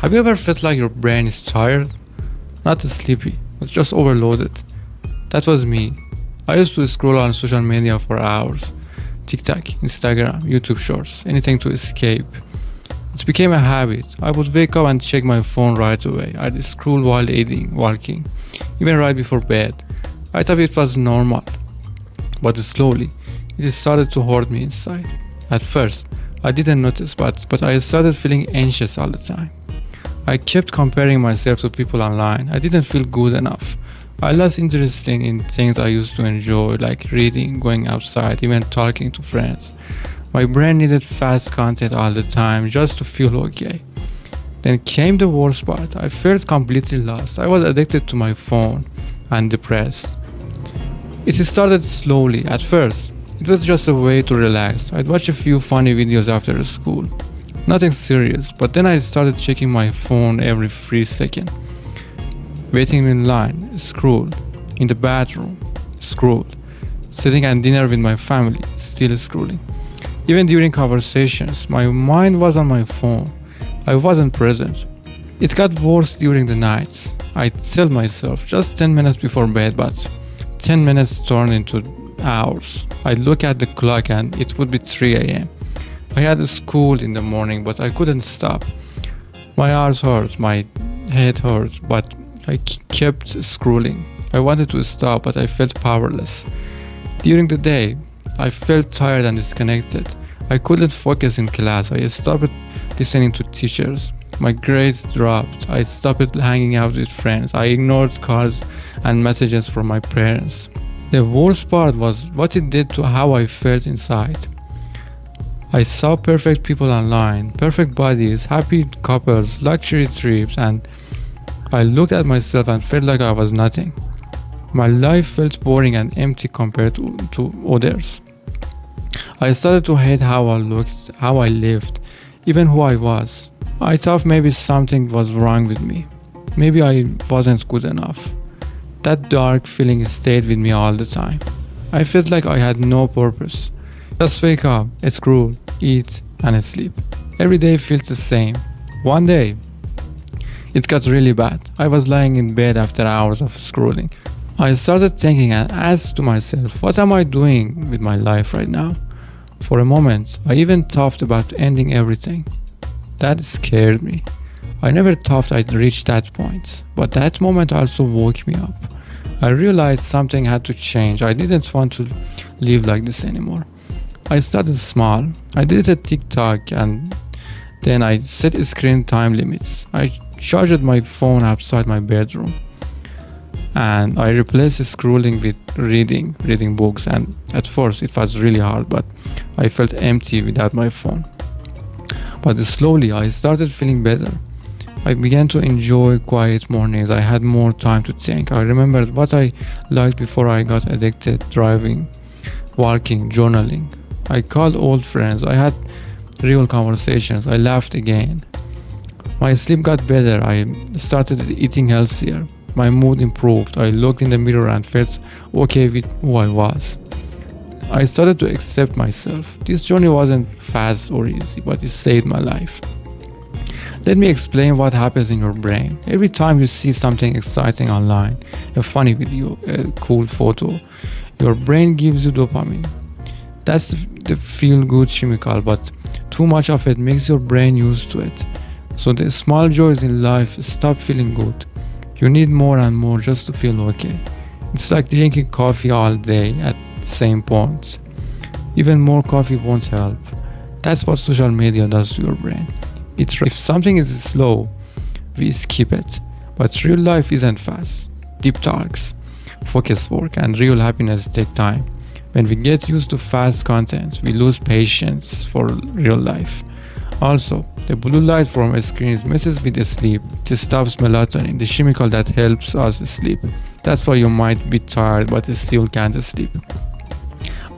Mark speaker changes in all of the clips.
Speaker 1: Have you ever felt like your brain is tired? Not sleepy, but just overloaded. That was me. I used to scroll on social media for hours. TikTok, Instagram, YouTube Shorts, anything to escape. It became a habit. I would wake up and check my phone right away. I'd scroll while eating, walking, even right before bed. I thought it was normal, but slowly, it started to hurt me inside. At first, I didn't notice, but I started feeling anxious all the time. I kept comparing myself to people online. I didn't feel good enough. I lost interest in things I used to enjoy, like reading, going outside, even talking to friends. My brain needed fast content all the time just to feel okay. Then came the worst part. I felt completely lost. I was addicted to my phone and depressed. It started slowly at first. It was just a way to relax. I'd watch a few funny videos after school. Nothing serious, but then I started checking my phone every 3 seconds. Waiting in line, scrolled. In the bathroom, scrolled. Sitting at dinner with my family, still scrolling. Even during conversations, my mind was on my phone. I wasn't present. It got worse during the nights. I'd tell myself just 10 minutes before bed, but 10 minutes turned into hours. I'd look at the clock and it would be 3 a.m. I had school in the morning, but I couldn't stop. My eyes hurt, my head hurt, but I kept scrolling. I wanted to stop, but I felt powerless. During the day, I felt tired and disconnected. I couldn't focus in class. I stopped listening to teachers. My grades dropped. I stopped hanging out with friends. I ignored calls and messages from my parents. The worst part was what it did to how I felt inside. I saw perfect people online, perfect bodies, happy couples, luxury trips, and I looked at myself and felt like I was nothing. My life felt boring and empty compared to others. I started to hate how I looked, how I lived, even who I was. I thought maybe something was wrong with me. Maybe I wasn't good enough. That dark feeling stayed with me all the time. I felt like I had no purpose. Just wake up, scroll, eat, and sleep. Every day felt the same. One day, it got really bad. I was lying in bed after hours of scrolling. I started thinking and asked to myself, what am I doing with my life right now? For a moment, I even thought about ending everything. That scared me. I never thought I'd reach that point, but that moment also woke me up. I realized something had to change. I didn't want to live like this anymore. I started small. I deleted TikTok and then I set screen time limits. I charged my phone outside my bedroom and I replaced scrolling with reading books, and at first it was really hard, but I felt empty without my phone. But slowly I started feeling better. I began to enjoy quiet mornings. I had more time to think. I remembered what I liked before I got addicted: driving, walking, journaling. I called old friends. I had real conversations. I laughed again. My sleep got better. I started eating healthier. My mood improved. I looked in the mirror and felt okay with who I was. I started to accept myself. This journey wasn't fast or easy, but it saved my life. Let me explain what happens in your brain. Every time you see something exciting online, a funny video, a cool photo, your brain gives you dopamine. That's the feel-good chemical, but too much of it makes your brain used to it. So the small joys in life stop feeling good. You need more and more just to feel okay. It's like drinking coffee all day at the same point. Even more coffee won't help. That's what social media does to your brain. If something is slow, we skip it. But real life isn't fast. Deep talks, focused work, and real happiness take time. When we get used to fast content, we lose patience for real life. Also, the blue light from a screen messes with the sleep. It stops melatonin, the chemical that helps us sleep. That's why you might be tired but still can't sleep.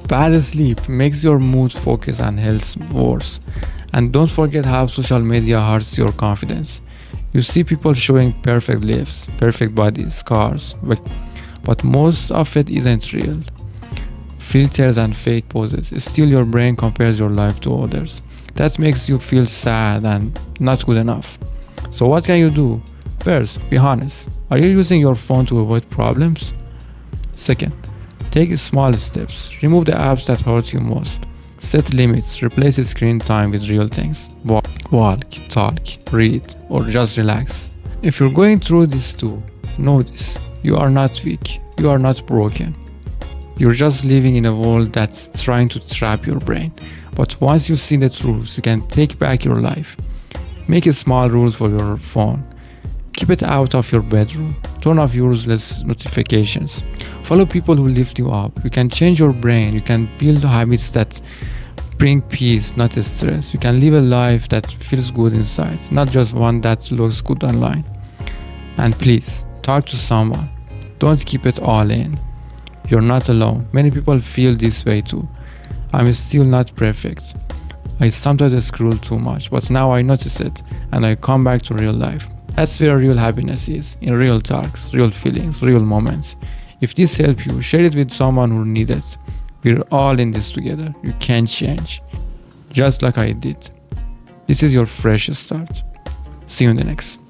Speaker 1: Bad sleep makes your mood, focus, and health worse. And don't forget how social media hurts your confidence. You see people showing perfect lives, perfect bodies, cars, but most of it isn't real. Filters and fake poses. Still, your brain compares your life to others. That makes you feel sad and not good enough. So what can you do? First, be honest. Are you using your phone to avoid problems? Second, take small steps. Remove the apps that hurt you most. Set limits. Replace screen time with real things. Walk, talk, read, or just relax. If you're going through this too, know this. You are not weak. You are not broken. You're just living in a world that's trying to trap your brain. But once you see the truth, you can take back your life. Make small rules for your phone. Keep it out of your bedroom. Turn off useless notifications. Follow people who lift you up. You can change your brain. You can build habits that bring peace, not stress. You can live a life that feels good inside, not just one that looks good online. And please, talk to someone. Don't keep it all in. You're not alone. Many people feel this way too. I'm still not perfect. I sometimes scroll too much, but now I notice it and I come back to real life. That's where real happiness is, in real talks, real feelings, real moments. If this helps you, share it with someone who needs it. We're all in this together. You can change, just like I did. This is your fresh start. See you in the next.